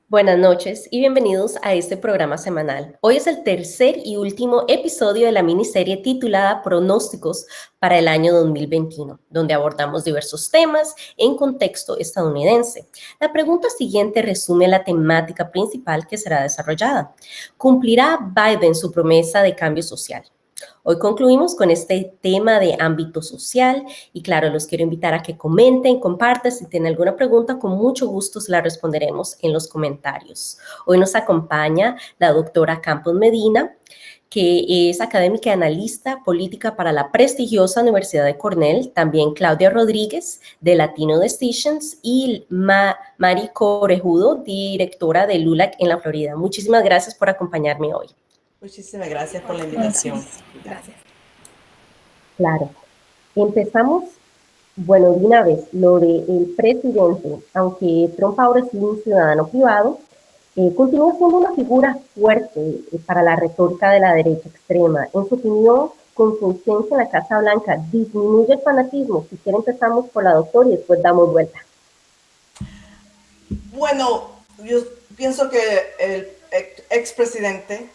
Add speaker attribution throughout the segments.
Speaker 1: Buenas noches y bienvenidos a este programa semanal. Hoy es el tercer y último episodio de la miniserie titulada Pronósticos para el año 2021, donde abordamos diversos temas en contexto estadounidense. La pregunta siguiente resume la temática principal que será desarrollada. ¿Cumplirá Biden su promesa de cambio social? Hoy concluimos con este tema de ámbito social y claro, los quiero invitar a que comenten, compartan, si tienen alguna pregunta, con mucho gusto se la responderemos en los comentarios. Hoy nos acompaña la doctora Campos Medina, que es académica y analista política para la prestigiosa Universidad de Cornell, también Claudia Rodríguez de Latino Decisions y Mari Corejudo, directora de LULAC en la Florida. Muchísimas gracias por acompañarme hoy.
Speaker 2: Muchísimas gracias por la invitación.
Speaker 3: Gracias.
Speaker 1: Claro. Empezamos, bueno, de una vez, lo del presidente, aunque Trump ahora es un ciudadano privado, continúa siendo una figura fuerte para la retórica de la derecha extrema. En su opinión, con su ausencia en la Casa Blanca, ¿disminuye el fanatismo? Si quiere empezamos por la doctora y después damos vuelta.
Speaker 2: Bueno, yo pienso que el expresidente,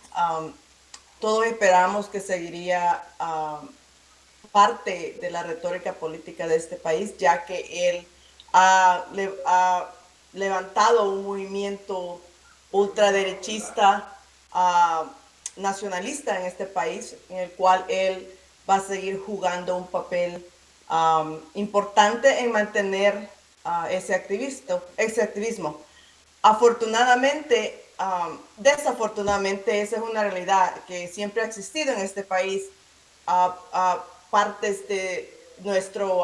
Speaker 2: todos esperamos que seguiría parte de la retórica política de este país, ya que él ha levantado un movimiento ultraderechista, nacionalista en este país, en el cual él va a seguir jugando un papel importante en mantener ese activismo. Afortunadamente, desafortunadamente, esa es una realidad que siempre ha existido en este país. Partes de nuestro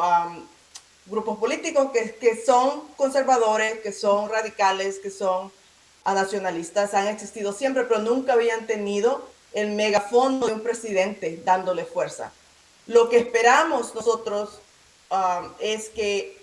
Speaker 2: grupos políticos que son conservadores, que son radicales, que son nacionalistas, han existido siempre, pero nunca habían tenido el megafono de un presidente dándole fuerza. Lo que esperamos nosotros es que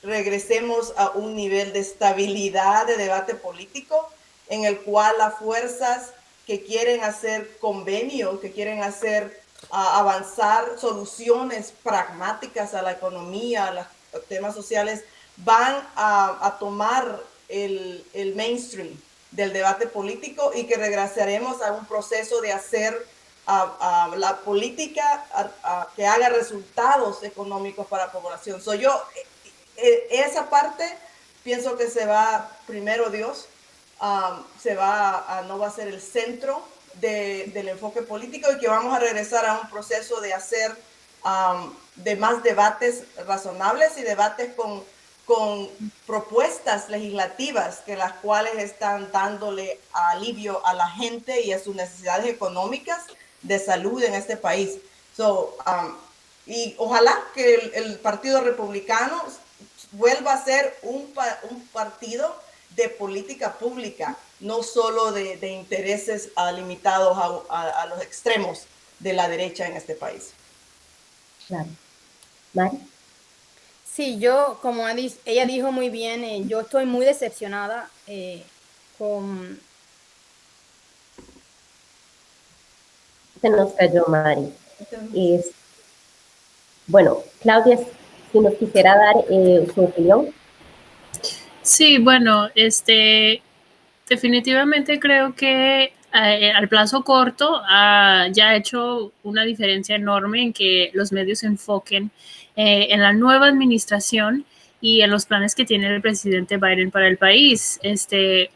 Speaker 2: regresemos a un nivel de estabilidad de debate político en el cual las fuerzas que quieren hacer convenio, que quieren hacer avanzar soluciones pragmáticas a la economía, a los temas sociales, van a tomar el mainstream del debate político y que regresaremos a un proceso de hacer la política que haga resultados económicos para la población. Esa parte pienso que se va, primero Dios, no va a ser el centro del enfoque político y que vamos a regresar a un proceso de hacer de más debates razonables y debates con propuestas legislativas que las cuales están dándole alivio a la gente y a sus necesidades económicas de salud en este país. Y ojalá que el Partido Republicano vuelva a ser un partido de política pública, no solo de intereses limitados a los extremos de la derecha en este país.
Speaker 1: Claro. Mari.
Speaker 3: Sí, yo, como ella dijo muy bien, yo estoy muy decepcionada con...
Speaker 1: Se nos cayó Mari. Bueno, Claudia, si nos quisiera dar su opinión.
Speaker 4: Sí, bueno, definitivamente creo que al plazo corto ya ha hecho una diferencia enorme en que los medios se enfoquen en la nueva administración y en los planes que tiene el presidente Biden para el país.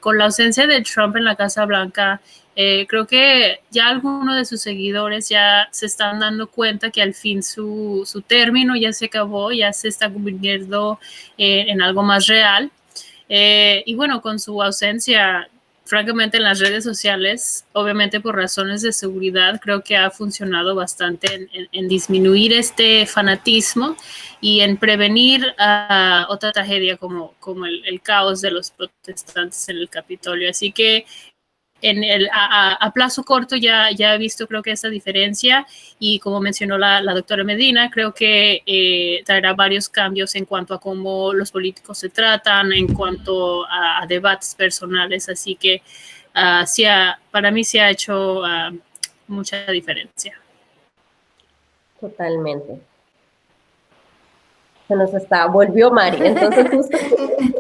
Speaker 4: Con la ausencia de Trump en la Casa Blanca, creo que ya algunos de sus seguidores ya se están dando cuenta que al fin su término ya se acabó, ya se está convirtiendo en algo más real. Y bueno, con su ausencia, francamente, en las redes sociales, obviamente por razones de seguridad, creo que ha funcionado bastante en disminuir este fanatismo y en prevenir otra tragedia como el caos de los protestantes en el Capitolio. Así que a plazo corto ya he visto creo que esa diferencia y como mencionó la doctora Medina, creo que traerá varios cambios en cuanto a cómo los políticos se tratan, en cuanto a debates personales, así que para mí sí ha hecho mucha diferencia.
Speaker 1: Totalmente. Se nos volvió Mari, entonces justo.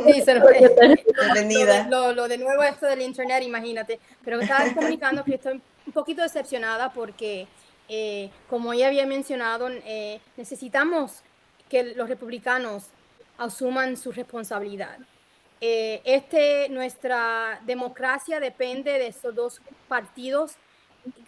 Speaker 3: Sí, se nos fue.
Speaker 2: Bienvenida.
Speaker 3: Lo de nuevo esto del internet, imagínate. Pero estaba comunicando que estoy un poquito decepcionada porque, como ella había mencionado, necesitamos que los republicanos asuman su responsabilidad. Nuestra democracia depende de estos dos partidos,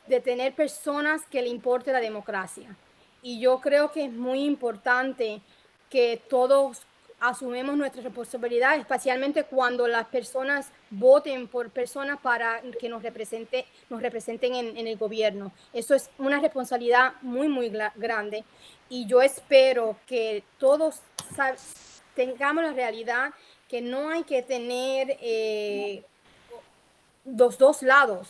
Speaker 3: de tener personas que le importe la democracia. Y yo creo que es muy importante que todos asumimos nuestra responsabilidad, especialmente cuando las personas voten por personas para que nos representen en el gobierno. Eso es una responsabilidad muy, muy grande. Y yo espero que todos tengamos la realidad que no hay que tener los dos lados.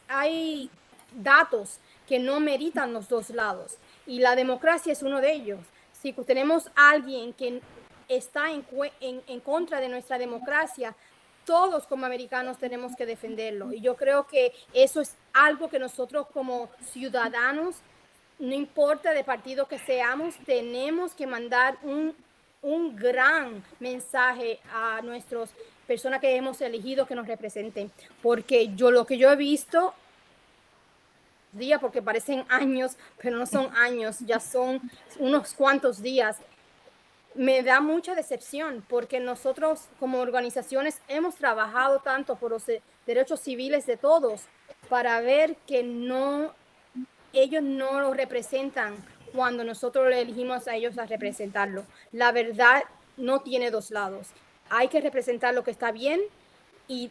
Speaker 3: Hay datos que no meritan los dos lados y la democracia es uno de ellos. Si tenemos a alguien que está en contra de nuestra democracia, todos como americanos tenemos que defenderlo. Y yo creo que eso es algo que nosotros como ciudadanos, no importa de partido que seamos, tenemos que mandar un gran mensaje a nuestras personas que hemos elegido que nos representen, porque lo que yo he visto días, porque parecen años, pero no son años, ya son unos cuantos días, me da mucha decepción, porque nosotros como organizaciones hemos trabajado tanto por los derechos civiles de todos para ver que ellos no lo representan cuando nosotros le elegimos a ellos a representarlo. La verdad no tiene dos lados. Hay que representar lo que está bien y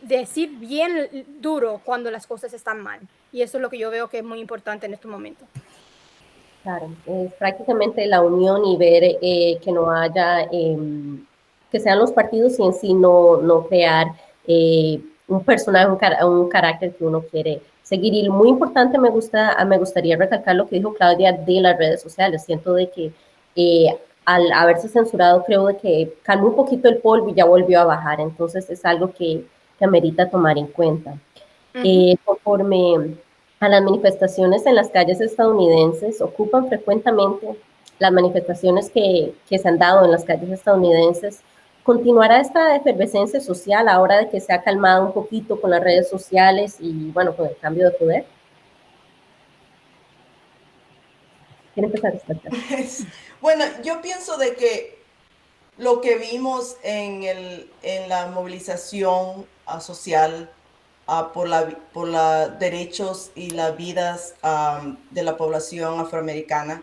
Speaker 3: decir bien duro cuando las cosas están mal. Y eso es lo que yo veo que es muy importante en estos momentos.
Speaker 1: Claro, es prácticamente la unión y ver que no haya, que sean los partidos y en sí no crear un personaje, un carácter que uno quiere seguir. Y muy importante, me gustaría recalcar lo que dijo Claudia de las redes sociales. Siento de que al haberse censurado, creo de que calmó un poquito el polvo y ya volvió a bajar. Entonces es algo que amerita tomar en cuenta. Conforme a las manifestaciones en las calles estadounidenses, ocupan frecuentemente las manifestaciones que se han dado en las calles estadounidenses. ¿Continuará esta efervescencia social ahora de que se ha calmado un poquito con las redes sociales y, bueno, con el cambio de poder? ¿Quiere empezar esta clase?
Speaker 2: Bueno, yo pienso de que lo que vimos en la movilización social por los derechos y las vidas de la población afroamericana,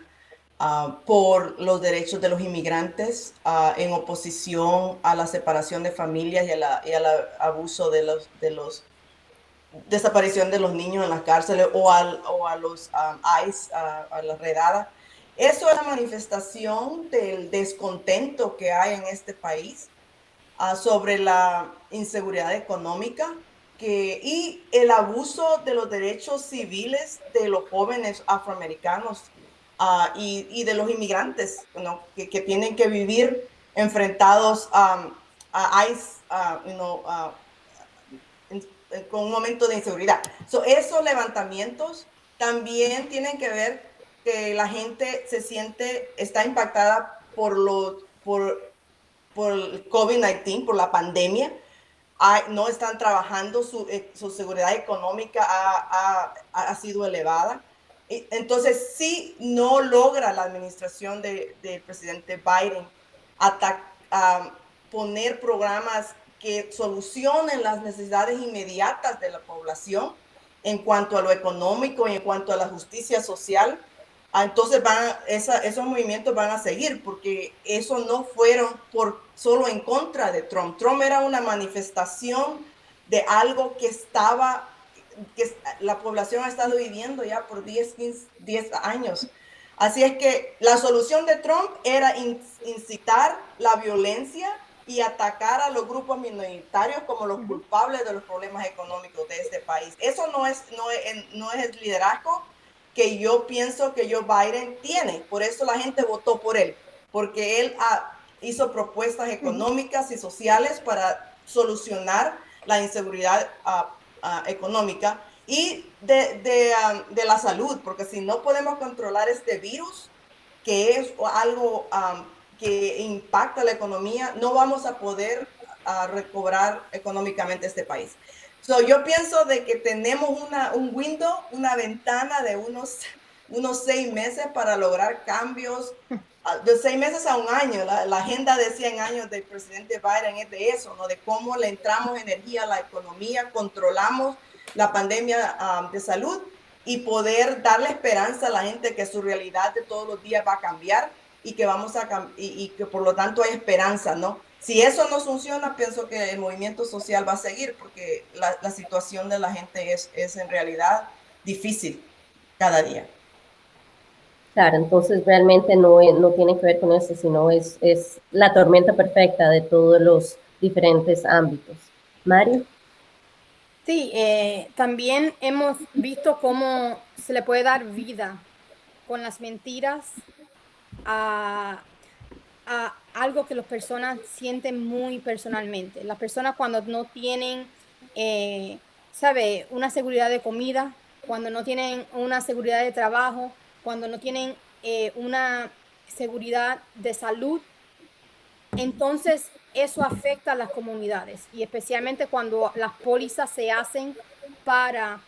Speaker 2: por los derechos de los inmigrantes, en oposición a la separación de familias y al abuso de los desaparición de los niños en las cárceles o a los ICE, a la redada. Eso es la manifestación del descontento que hay en este país sobre la inseguridad económica y el abuso de los derechos civiles de los jóvenes afroamericanos y de los inmigrantes, ¿no? que tienen que vivir enfrentados a ICE, con un momento de inseguridad. Esos levantamientos también tienen que ver que la gente está impactada por el COVID-19, por la pandemia. No están trabajando, su seguridad económica ha sido elevada. Entonces, sí, no logra la administración del presidente Biden poner programas que solucionen las necesidades inmediatas de la población en cuanto a lo económico y en cuanto a la justicia social. Entonces esos movimientos van a seguir, porque eso no fueron solo en contra de Trump. Trump era una manifestación de algo que la población ha estado viviendo ya por 10 años. Así es que la solución de Trump era incitar la violencia y atacar a los grupos minoritarios como los culpables de los problemas económicos de este país. Eso no es el liderazgo que yo pienso que Joe Biden tiene. Por eso la gente votó por él, porque él hizo propuestas económicas y sociales para solucionar la inseguridad económica. y de la salud, porque si no podemos controlar este virus, que es algo que impacta la economía, no vamos a poder recobrar económicamente este país. So, yo pienso de que tenemos un window, una ventana de unos 6 meses para lograr cambios, de 6 meses a un año. La agenda de 100 años del presidente Biden es de eso, ¿no? De cómo le entramos energía a la economía, controlamos la pandemia de salud y poder darle esperanza a la gente que su realidad de todos los días va a cambiar y que y que por lo tanto hay esperanza, ¿no? Si eso no funciona, pienso que el movimiento social va a seguir, porque la situación de la gente es en realidad difícil cada día.
Speaker 1: Claro, entonces realmente no tiene que ver con eso, sino es la tormenta perfecta de todos los diferentes ámbitos. Mario.
Speaker 3: Sí, también hemos visto cómo se le puede dar vida con las mentiras a algo que las personas sienten muy personalmente. Las personas cuando no tienen, una seguridad de comida, cuando no tienen una seguridad de trabajo, cuando no tienen una seguridad de salud, entonces eso afecta a las comunidades y especialmente cuando las pólizas se hacen para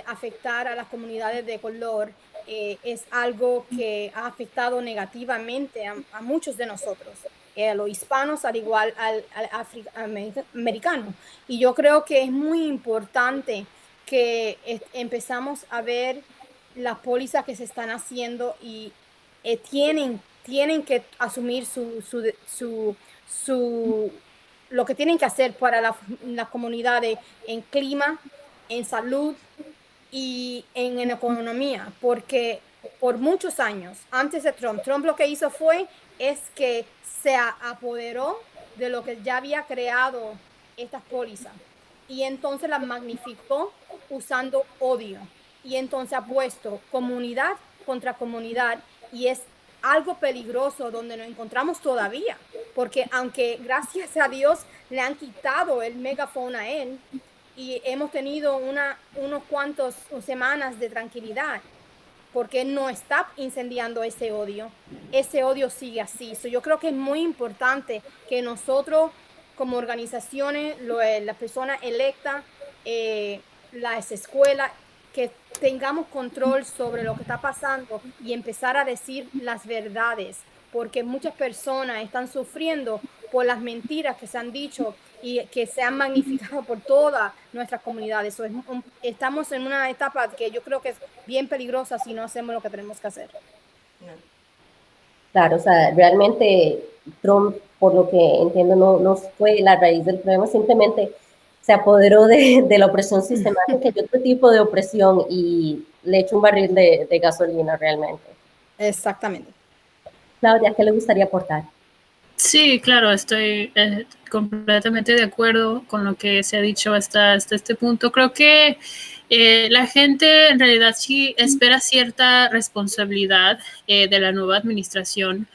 Speaker 3: afectar a las comunidades de color. Es algo que ha afectado negativamente a muchos de nosotros, a los hispanos al igual al afroamericano. Y yo creo que es muy importante que empezamos a ver las pólizas que se están haciendo y tienen que asumir lo que tienen que hacer para las comunidades en clima, en salud y en economía, porque por muchos años, antes de Trump lo que hizo es que se apoderó de lo que ya había creado estas pólizas y entonces las magnificó usando odio y entonces ha puesto comunidad contra comunidad y es algo peligroso donde nos encontramos todavía, porque aunque gracias a Dios le han quitado el megaphone a él y hemos tenido unos cuantos semanas de tranquilidad, porque él no está incendiando ese odio sigue así. So, yo creo que es muy importante que nosotros como organizaciones, las personas electas, las escuelas, que tengamos control sobre lo que está pasando y empezar a decir las verdades, porque muchas personas están sufriendo por las mentiras que se han dicho y que se han magnificado por todas nuestras comunidades. So, estamos en una etapa que yo creo que es bien peligrosa si no hacemos lo que tenemos que hacer.
Speaker 1: Claro, o sea, realmente Trump, por lo que entiendo, no fue la raíz del problema, simplemente se apoderó de la opresión sistemática y otro tipo de opresión y le echó un barril de gasolina realmente.
Speaker 3: Exactamente.
Speaker 1: Claudia, ¿qué le gustaría aportar?
Speaker 4: Sí, claro, estoy completamente de acuerdo con lo que se ha dicho hasta este punto. Creo que la gente en realidad sí espera cierta responsabilidad de la nueva administración.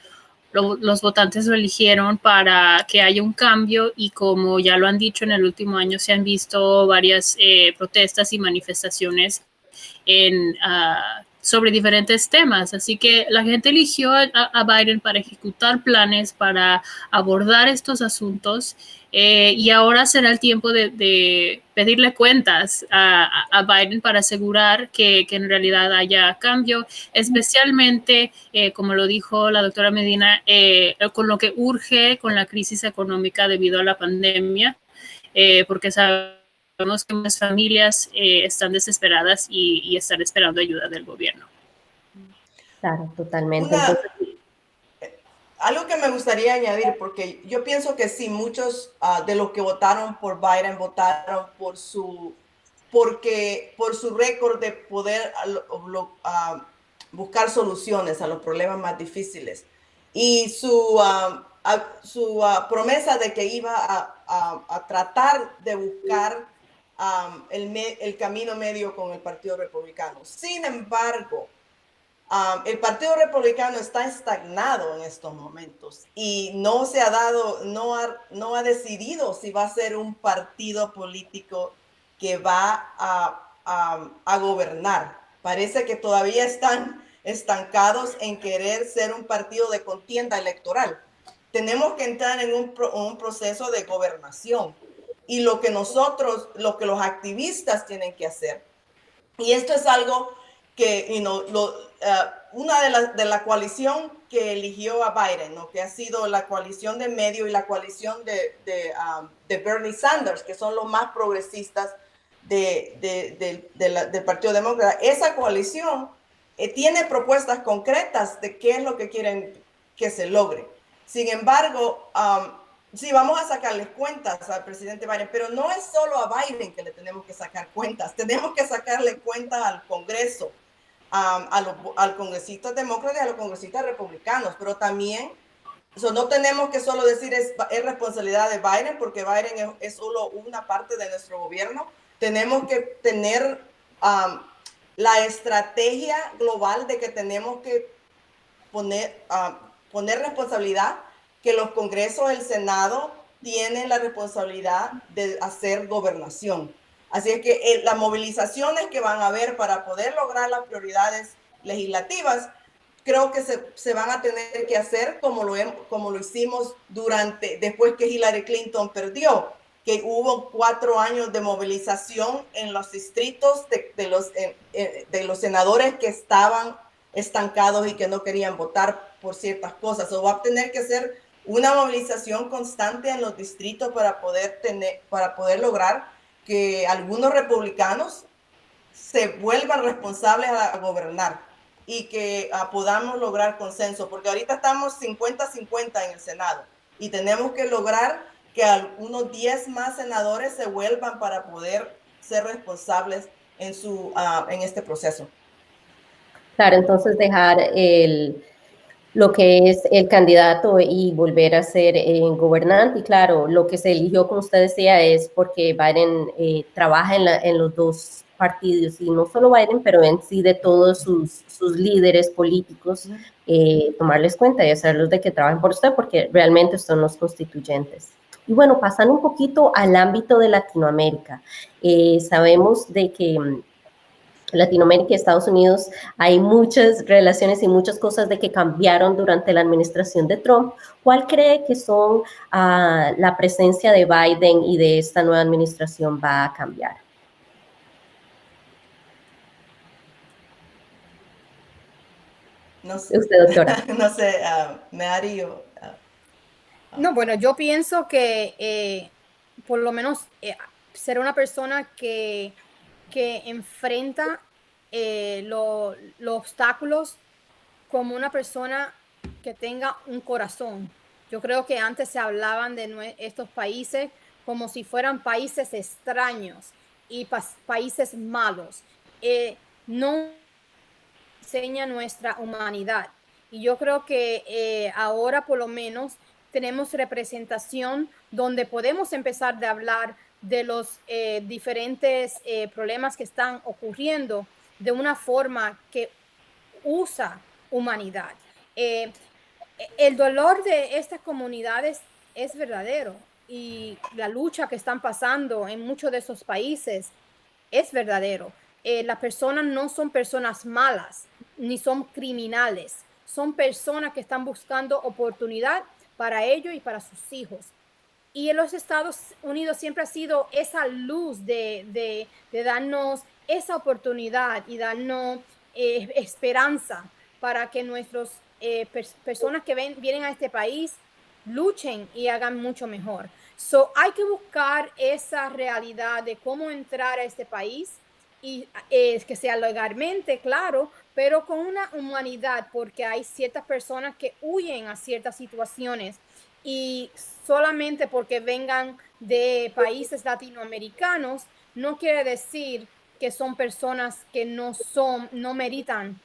Speaker 4: Los votantes lo eligieron para que haya un cambio y como ya lo han dicho en el último año se han visto varias protestas y manifestaciones sobre diferentes temas. Así que la gente eligió a Biden para ejecutar planes, para abordar estos asuntos y ahora será el tiempo de pedirle cuentas a Biden para asegurar que en realidad haya cambio, especialmente, como lo dijo la doctora Medina, con lo que urge con la crisis económica debido a la pandemia, porque sabemos que muchas familias están desesperadas y están esperando ayuda del gobierno.
Speaker 1: Claro, totalmente.
Speaker 2: Algo que me gustaría añadir, porque yo pienso que sí, muchos de los que votaron por Biden votaron por su récord de poder buscar soluciones a los problemas más difíciles y su promesa de que iba a tratar de buscar el camino medio con el Partido Republicano. Sin embargo, el Partido Republicano está estagnado en estos momentos y no ha decidido si va a ser un partido político que va a a gobernar. Parece que todavía están estancados en querer ser un partido de contienda electoral. Tenemos que entrar en un proceso de gobernación. Y lo que los activistas tienen que hacer, y esto es algo que, una de la coalición que eligió a Biden, ¿no? Que ha sido la coalición de medio y la coalición de Bernie Sanders, que son los más progresistas del Partido Demócrata. Esa coalición tiene propuestas concretas de qué es lo que quieren que se logre. Sin embargo, sí, vamos a sacarles cuentas al presidente Biden, pero no es solo a Biden que le tenemos que sacar cuentas. Tenemos que sacarle cuentas al Congreso, al congresista demócrata y a los congresistas republicanos, pero también no tenemos que solo decir es responsabilidad de Biden, porque Biden es solo una parte de nuestro gobierno. Tenemos que tener la estrategia global de que tenemos que poner responsabilidad, que los congresos, el Senado, tienen la responsabilidad de hacer gobernación. Así es que las movilizaciones que van a haber para poder lograr las prioridades legislativas, creo que se van a tener que hacer como lo hicimos después que Hillary Clinton perdió, que hubo 4 años de movilización en los distritos de los senadores que estaban estancados y que no querían votar por ciertas cosas. O va a tener que ser una movilización constante en los distritos para poder lograr que algunos republicanos se vuelvan responsables a gobernar y que podamos lograr consenso, porque ahorita estamos 50-50 en el Senado y tenemos que lograr que unos 10 más senadores se vuelvan para poder ser responsables en este proceso.
Speaker 1: Claro, entonces dejar lo que es el candidato y volver a ser gobernante. Y claro, lo que se eligió, como usted decía, es porque Biden trabaja en los dos partidos, y no solo Biden, pero en sí de todos sus líderes políticos, tomarles cuenta y hacerlos de que trabajen por usted, porque realmente son los constituyentes. Y bueno, pasando un poquito al ámbito de Latinoamérica, sabemos de que Latinoamérica y Estados Unidos hay muchas relaciones y muchas cosas de que cambiaron durante la administración de Trump. ¿Cuál cree que son la presencia de Biden y de esta nueva administración va a cambiar?
Speaker 2: No sé.
Speaker 1: Usted, doctora.
Speaker 2: No sé, Mary o...
Speaker 3: No, bueno, yo pienso que por lo menos ser una persona que enfrenta los obstáculos como una persona que tenga un corazón. Yo creo que antes se hablaban de estos países como si fueran países extraños y países malos. No enseña nuestra humanidad. Y yo creo que ahora por lo menos tenemos representación donde podemos empezar a hablar de los diferentes problemas que están ocurriendo de una forma que usa humanidad. El dolor de estas comunidades es verdadero y la lucha que están pasando en muchos de esos países es verdadero. Las personas no son personas malas ni son criminales, son personas que están buscando oportunidad para ellos y para sus hijos. Y en los Estados Unidos siempre ha sido esa luz de darnos esa oportunidad y darnos esperanza para que nuestras personas que vienen a este país luchen y hagan mucho mejor. Hay que buscar esa realidad de cómo entrar a este país y que sea legalmente, claro, pero con una humanidad, porque hay ciertas personas que huyen a ciertas situaciones y solamente porque vengan de países latinoamericanos no quiere decir que son personas que no meritan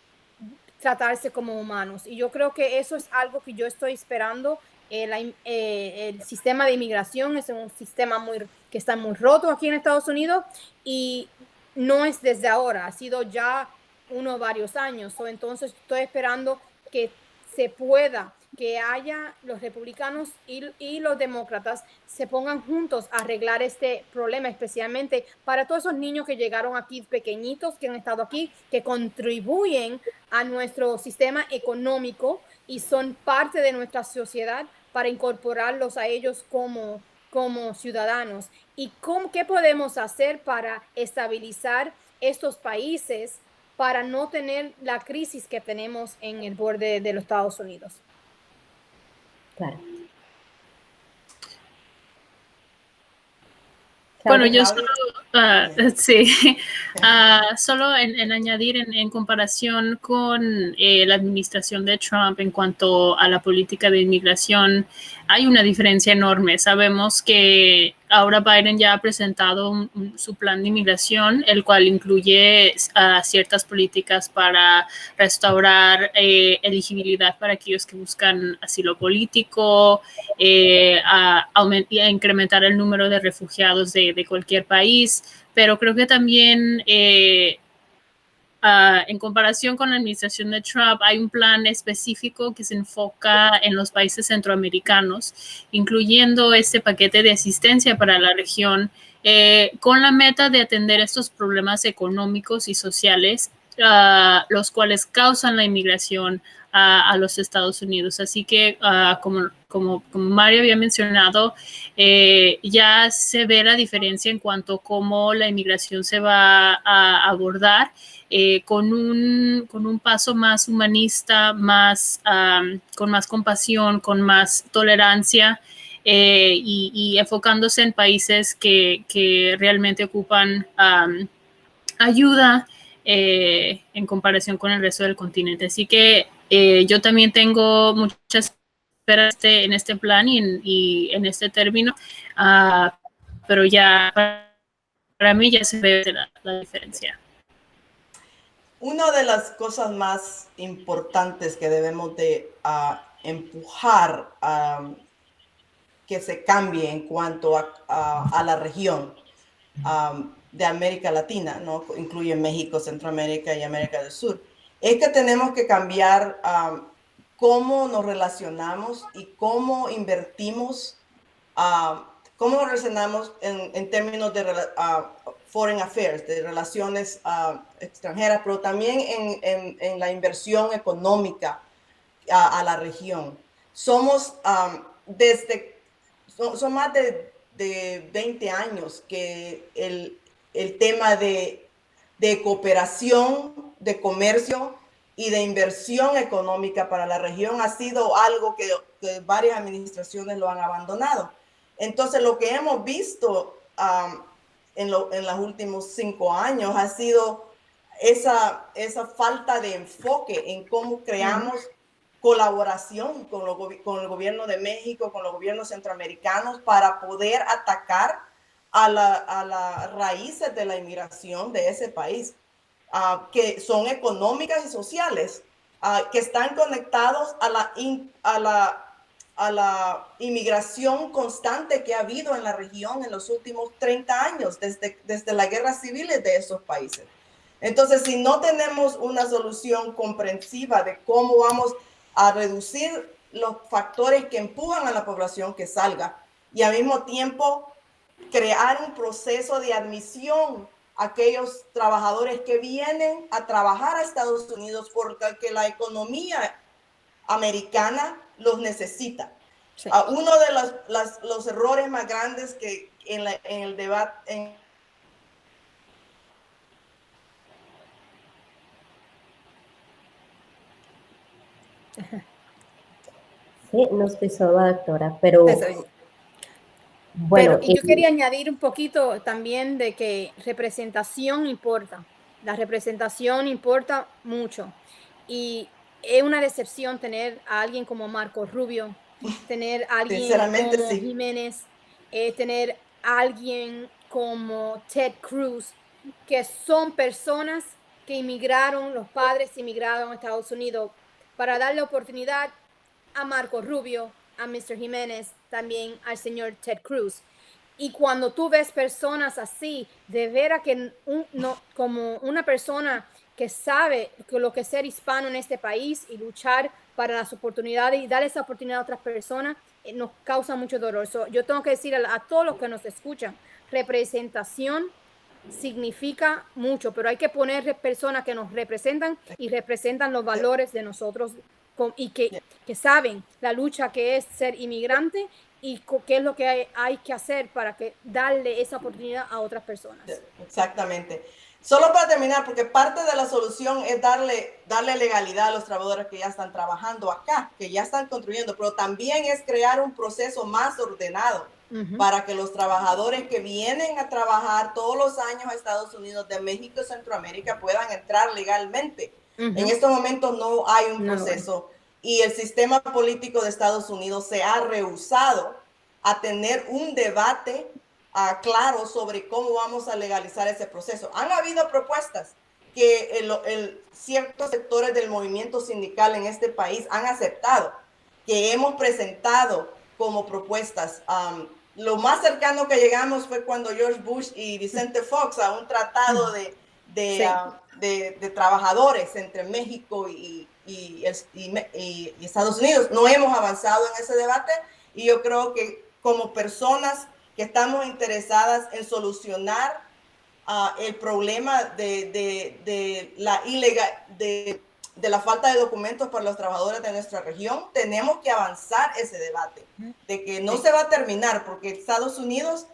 Speaker 3: tratarse como humanos. Y yo creo que eso es algo que yo estoy esperando. El sistema de inmigración es un sistema que está muy roto aquí en Estados Unidos y no es desde ahora, ha sido ya varios años. Entonces estoy esperando que se pueda que haya los republicanos y los demócratas se pongan juntos a arreglar este problema, especialmente para todos esos niños que llegaron aquí pequeñitos, que han estado aquí, que contribuyen a nuestro sistema económico y son parte de nuestra sociedad, para incorporarlos a ellos como ciudadanos. ¿Y qué podemos hacer para estabilizar estos países para no tener la crisis que tenemos en el borde de los Estados Unidos?
Speaker 1: Claro.
Speaker 4: Bueno, yo
Speaker 2: Claudia.
Speaker 4: solo, sí, solo en añadir en comparación con la administración de Trump en cuanto a la política de inmigración, hay una diferencia enorme. Sabemos que ahora Biden ya ha presentado su plan de inmigración, el cual incluye ciertas políticas para restaurar elegibilidad para aquellos que buscan asilo político, a incrementar el número de refugiados de cualquier país, pero creo que también en comparación con la administración de Trump, hay un plan específico que se enfoca en los países centroamericanos, incluyendo este paquete de asistencia para la región, con la meta de atender estos problemas económicos y sociales, los cuales causan la inmigración a los Estados Unidos. Así que, como Mario había mencionado, ya se ve la diferencia en cuanto a cómo la inmigración se va a abordar, con un paso más humanista, con más compasión, con más tolerancia, y enfocándose en países que realmente ocupan ayuda en comparación con el resto del continente. Así que yo también tengo muchas esperas en este plan y en este término, pero ya para mí ya se ve la diferencia.
Speaker 2: Una de las cosas más importantes que debemos de empujar que se cambie en cuanto a la región de América Latina, ¿no? Incluye México, Centroamérica y América del Sur, es que tenemos que cambiar cómo nos relacionamos y cómo invertimos, cómo nos relacionamos en términos de foreign affairs, de relaciones extranjeras, pero también en la inversión económica a la región. Somos son más de 20 años que el tema de cooperación, de comercio y de inversión económica para la región ha sido algo que varias administraciones lo han abandonado. Entonces, lo que hemos visto en los últimos 5 años ha sido esa falta de enfoque en cómo creamos colaboración con el gobierno de México, con los gobiernos centroamericanos, para poder atacar a las raíces de la inmigración de ese país, que son económicas y sociales, que están conectados a la inmigración constante que ha habido en la región en los últimos 30 años, desde las guerras civiles de esos países. Entonces, si no tenemos una solución comprensiva de cómo vamos a reducir los factores que empujan a la población que salga, y al mismo tiempo crear un proceso de admisión a aquellos trabajadores que vienen a trabajar a Estados Unidos porque la economía americana los necesita. Sí. Uno de los errores más grandes que en el debate,
Speaker 1: Sí, nos pisó la doctora, pero
Speaker 3: bueno. Pero, y yo quería añadir un poquito también de que representación importa. La representación importa mucho. Y es una decepción tener a alguien como Marco Rubio, tener a alguien como sí. Jiménez, tener a alguien como Ted Cruz, que son personas que inmigraron, los padres inmigraron a Estados Unidos, para darle oportunidad a Marco Rubio, a Mr. Jiménez, también al señor Ted Cruz. Y cuando tú ves personas así, de veras que como una persona que sabe lo que es ser hispano en este país y luchar para las oportunidades y darle esa oportunidad a otras personas, nos causa mucho dolor. Yo tengo que decir a todos los que nos escuchan, representación significa mucho, pero hay que poner personas que nos representan y representan los valores de nosotros y que saben la lucha que es ser inmigrante y qué es lo que hay que hacer para darle esa oportunidad a otras personas.
Speaker 2: Exactamente. Solo para terminar, porque parte de la solución es darle legalidad a los trabajadores que ya están trabajando acá, que ya están construyendo, pero también es crear un proceso más ordenado para que los trabajadores que vienen a trabajar todos los años a Estados Unidos, de México y Centroamérica puedan entrar legalmente. En estos momentos no hay un proceso y el sistema político de Estados Unidos se ha rehusado a tener un debate claro sobre cómo vamos a legalizar ese proceso. Han habido propuestas que ciertos sectores del movimiento sindical en este país han aceptado, que hemos presentado como propuestas. Lo más cercano que llegamos fue cuando George Bush y Vicente Fox a un tratado de trabajadores entre México y Estados Unidos. No hemos avanzado en ese debate y yo creo que como personas que estamos interesadas en solucionar el problema de la falta de documentos para los trabajadores de nuestra región, tenemos que avanzar ese debate, de que no se va a terminar, porque Estados Unidos,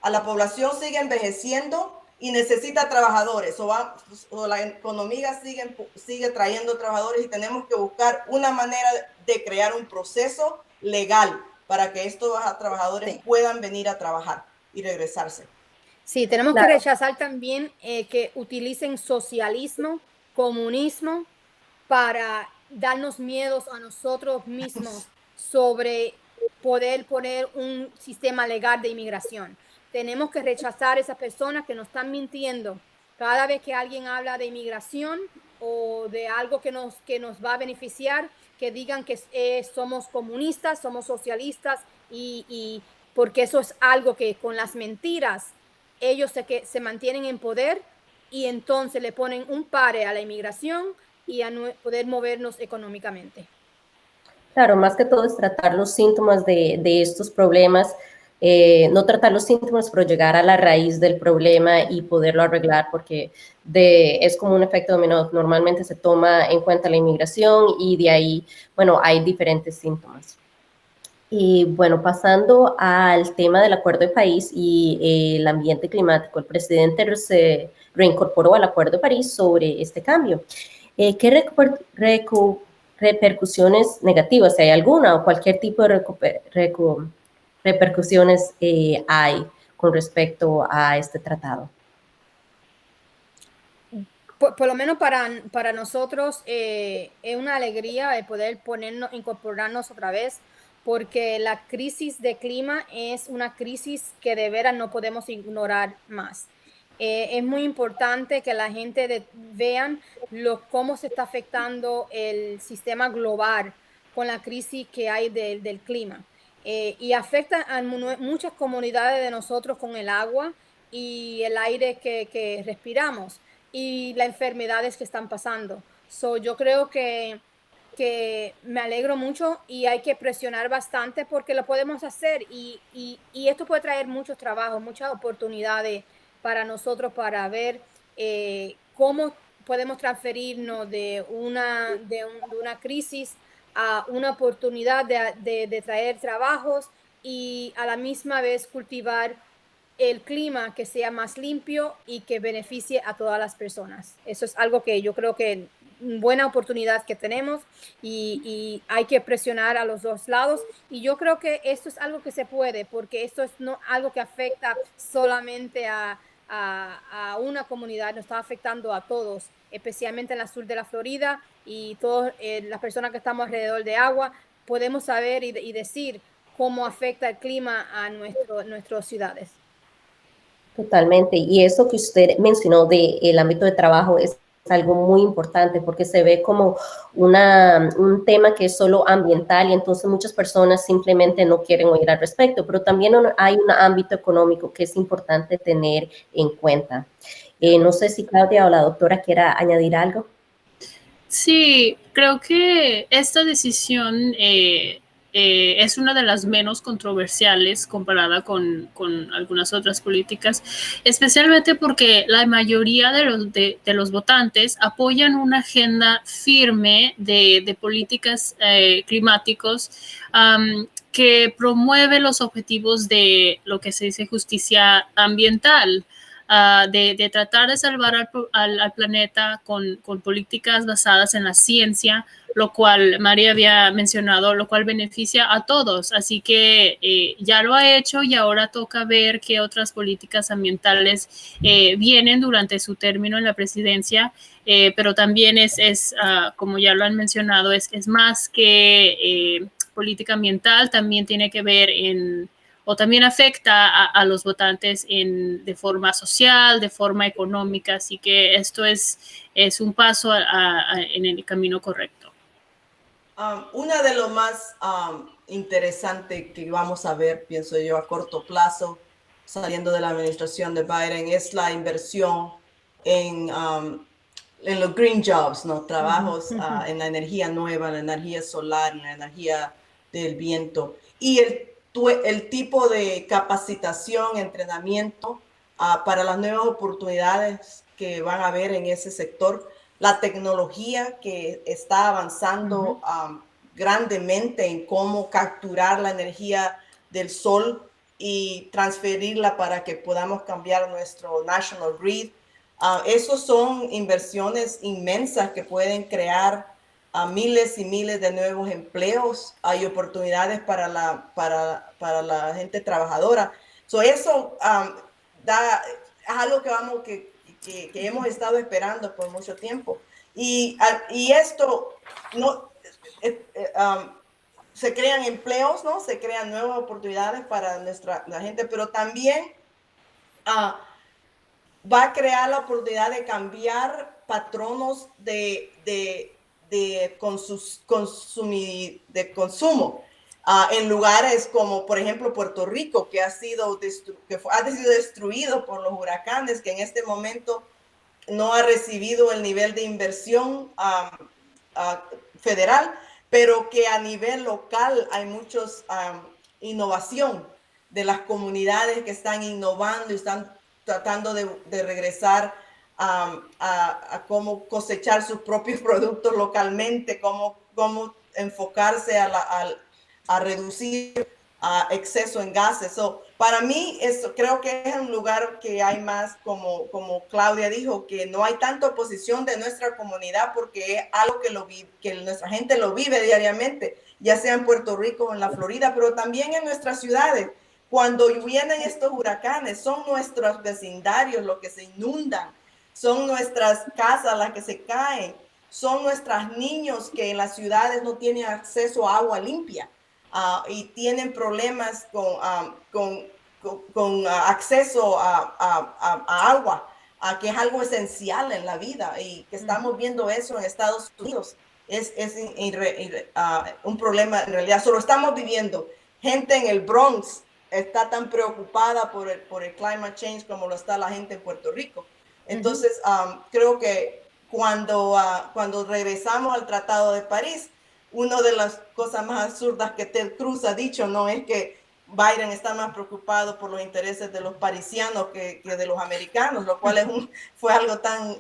Speaker 2: a la población sigue envejeciendo y necesita trabajadores, o la economía sigue trayendo trabajadores y tenemos que buscar una manera de crear un proceso legal para que estos trabajadores puedan venir a trabajar y regresarse.
Speaker 3: Sí, tenemos que rechazar también que utilicen socialismo, comunismo para darnos miedos a nosotros mismos sobre poder poner un sistema legal de inmigración. Tenemos que rechazar a esas personas que nos están mintiendo. Cada vez que alguien habla de inmigración o de algo que nos va a beneficiar, que digan que somos comunistas, somos socialistas, y porque eso es algo que con las mentiras ellos se mantienen en poder y entonces le ponen un pare a la inmigración y a poder movernos económicamente.
Speaker 1: Claro, más que todo es tratar los síntomas de estos problemas, no tratar los síntomas, pero llegar a la raíz del problema y poderlo arreglar, porque es como un efecto dominó. Normalmente se toma en cuenta la inmigración y de ahí, bueno, hay diferentes síntomas. Y bueno, pasando al tema del acuerdo de París y el ambiente climático, el presidente se reincorporó al acuerdo de París sobre este cambio. ¿Qué repercusiones negativas, si hay alguna, o cualquier tipo de repercusiones hay con respecto a este tratado?
Speaker 3: Por lo menos para nosotros es una alegría de poder incorporarnos otra vez, porque la crisis de clima es una crisis que de veras no podemos ignorar más. Es muy importante que la gente vean cómo se está afectando el sistema global con la crisis que hay del clima. Y afecta a muchas comunidades de nosotros con el agua y el aire que respiramos y las enfermedades que están pasando. Yo creo que me alegro mucho y hay que presionar bastante porque lo podemos hacer y esto puede traer muchos trabajos, muchas oportunidades para nosotros para ver cómo podemos transferirnos de una crisis a una oportunidad de traer trabajos y a la misma vez cultivar el clima que sea más limpio y que beneficie a todas las personas. Eso es algo que yo creo que buena oportunidad que tenemos y hay que presionar a los dos lados, y yo creo que esto es algo que se puede, porque esto es no algo que afecta solamente a una comunidad, nos está afectando a todos, especialmente en el sur de la Florida y todas las personas que estamos alrededor de agua. Podemos saber y decir cómo afecta el clima a nuestras ciudades.
Speaker 1: Totalmente, y eso que usted mencionó del ámbito de trabajo es algo muy importante, porque se ve como un tema que es solo ambiental y entonces muchas personas simplemente no quieren oír al respecto, pero también hay un ámbito económico que es importante tener en cuenta. No sé si Claudia o la doctora quiera añadir algo.
Speaker 4: Sí, creo que esta decisión es una de las menos controversiales comparada con algunas otras políticas, especialmente porque la mayoría de los votantes apoyan una agenda firme de políticas climáticos que promueve los objetivos de lo que se dice justicia ambiental. De tratar de salvar al planeta con políticas basadas en la ciencia, lo cual María había mencionado, lo cual beneficia a todos. Así que ya lo ha hecho y ahora toca ver qué otras políticas ambientales vienen durante su término en la presidencia, pero también como ya lo han mencionado, es más que política ambiental, también tiene que ver o también afecta a los votantes de forma social, de forma económica, así que esto es un paso en el camino correcto.
Speaker 2: Una de lo más interesante que vamos a ver, pienso yo, a corto plazo, saliendo de la administración de Biden, es la inversión en los green jobs, ¿no? Trabajos en la energía nueva, en la energía solar, en la energía del viento. Y el tipo de capacitación, entrenamiento para las nuevas oportunidades que van a haber en ese sector, la tecnología que está avanzando grandemente en cómo capturar la energía del sol y transferirla para que podamos cambiar nuestro national grid. Esos son inversiones inmensas que pueden crear miles y miles de nuevos empleos. Hay oportunidades para la gente trabajadora. Eso es algo que hemos estado esperando por mucho tiempo. Y esto no se crean empleos, ¿no? Se crean nuevas oportunidades para la gente, pero también va a crear la oportunidad de cambiar patronos de consumo en lugares como, por ejemplo, Puerto Rico, que ha sido destruido por los huracanes, que en este momento no ha recibido el nivel de inversión federal, pero que a nivel local hay muchos innovación de las comunidades que están innovando y están tratando de regresar a cómo cosechar sus propios productos localmente, cómo enfocarse a reducir exceso en gases. Para mí, creo que es un lugar que hay más, como Claudia dijo, que no hay tanta oposición de nuestra comunidad porque es algo que nuestra gente lo vive diariamente, ya sea en Puerto Rico o en la Florida, pero también en nuestras ciudades. Cuando vienen estos huracanes, son nuestros vecindarios los que se inundan, son nuestras casas las que se caen, son nuestros niños que en las ciudades no tienen acceso a agua limpia y tienen problemas con acceso a agua, que es algo esencial en la vida y que estamos viendo eso en Estados Unidos. Es un problema en realidad. Solo estamos viviendo. Gente en el Bronx está tan preocupada por el climate change como lo está la gente en Puerto Rico. Entonces, creo que cuando regresamos al Tratado de París, una de las cosas más absurdas que Ted Cruz ha dicho, ¿no?, es que Biden está más preocupado por los intereses de los parisianos que de los americanos, lo cual fue algo tan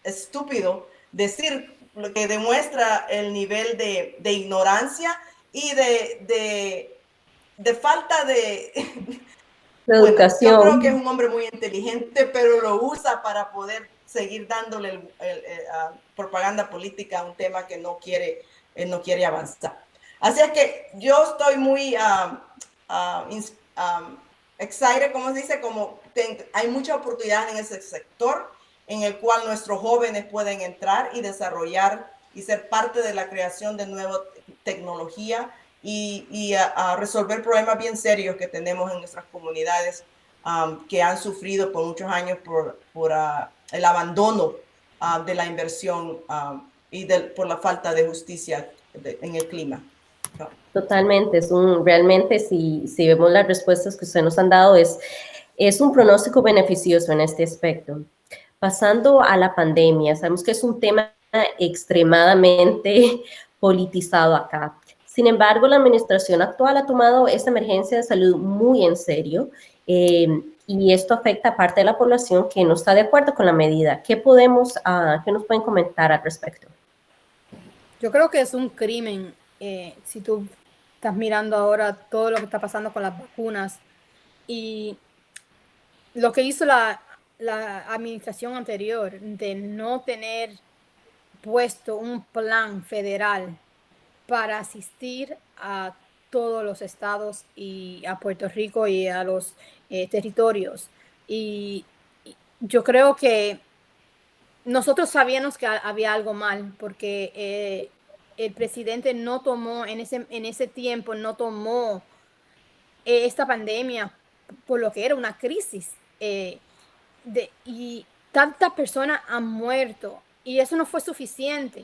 Speaker 2: estúpido decir, lo que demuestra el nivel de ignorancia y de falta de educación. Bueno, yo creo que es un hombre muy inteligente, pero lo usa para poder seguir dándole propaganda política a un tema que no quiere avanzar. Así es que yo estoy muy excited, como se dice, hay mucha oportunidad en ese sector en el cual nuestros jóvenes pueden entrar y desarrollar y ser parte de la creación de nueva tecnología y resolver problemas bien serios que tenemos en nuestras comunidades que han sufrido por muchos años por el abandono de la inversión y por la falta de justicia en el clima.
Speaker 1: Totalmente, realmente si vemos las respuestas que ustedes nos han dado, es un pronóstico beneficioso en este aspecto. Pasando a la pandemia, sabemos que es un tema extremadamente politizado acá. Sin embargo, la administración actual ha tomado esta emergencia de salud muy en serio y esto afecta a parte de la población que no está de acuerdo con la medida. ¿Qué nos pueden comentar al respecto?
Speaker 3: Yo creo que es un crimen. Si tú estás mirando ahora todo lo que está pasando con las vacunas y lo que hizo la administración anterior de no tener puesto un plan federal para asistir a todos los estados y a Puerto Rico y a los territorios. Y yo creo que nosotros sabíamos que había algo mal porque el presidente no tomó en ese tiempo, no tomó esta pandemia por lo que era una crisis y tantas personas han muerto y eso no fue suficiente.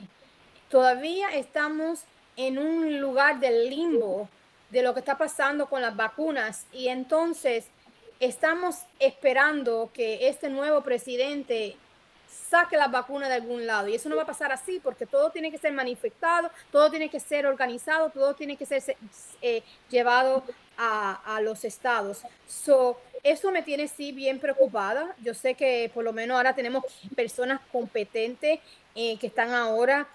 Speaker 3: Todavía estamos en un lugar del limbo de lo que está pasando con las vacunas y entonces estamos esperando que este nuevo presidente saque las vacunas de algún lado y eso no va a pasar así porque todo tiene que ser manifestado, todo tiene que ser organizado, todo tiene que ser llevado a los estados. Eso me tiene sí bien preocupada. Yo sé que por lo menos ahora tenemos personas competentes que están ahora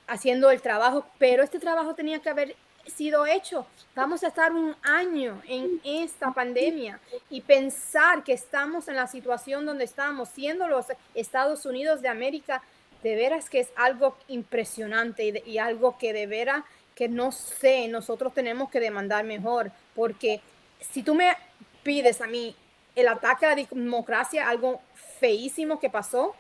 Speaker 3: haciendo el trabajo, pero este trabajo tenía que haber sido hecho. Vamos a estar un año en esta pandemia y pensar que estamos en la situación donde estamos, siendo los Estados Unidos de América, de veras que es algo impresionante y algo que de veras que no sé, nosotros tenemos que demandar mejor, porque si tú me pides a mí el ataque a la democracia, algo feísimo que pasó,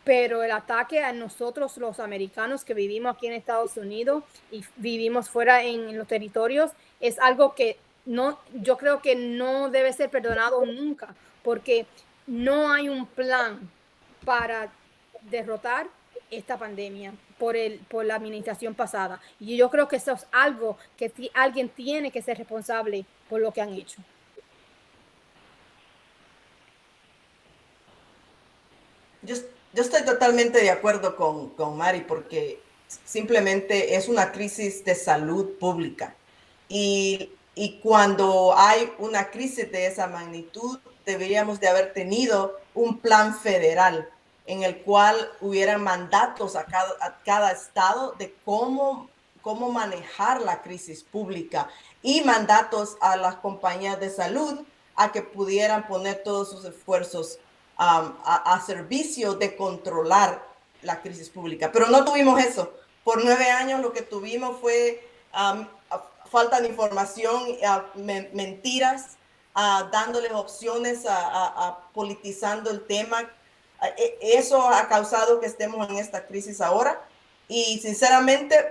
Speaker 3: pero el ataque a nosotros los americanos que vivimos aquí en Estados Unidos y vivimos fuera en los territorios es algo que yo creo que no debe ser perdonado nunca, porque no hay un plan para derrotar esta pandemia por la administración pasada. Y yo creo que eso es algo que alguien tiene que ser responsable por lo que han hecho.
Speaker 2: Yo estoy totalmente de acuerdo con Mari porque simplemente es una crisis de salud pública. Y cuando hay una crisis de esa magnitud, deberíamos de haber tenido un plan federal en el cual hubiera mandatos a cada estado de cómo manejar la crisis pública y mandatos a las compañías de salud a que pudieran poner todos sus esfuerzos a servicio de controlar la crisis pública. Pero no tuvimos eso. Por 9 años lo que tuvimos fue falta de información, mentiras, dándoles opciones, politizando el tema. Eso ha causado que estemos en esta crisis ahora y sinceramente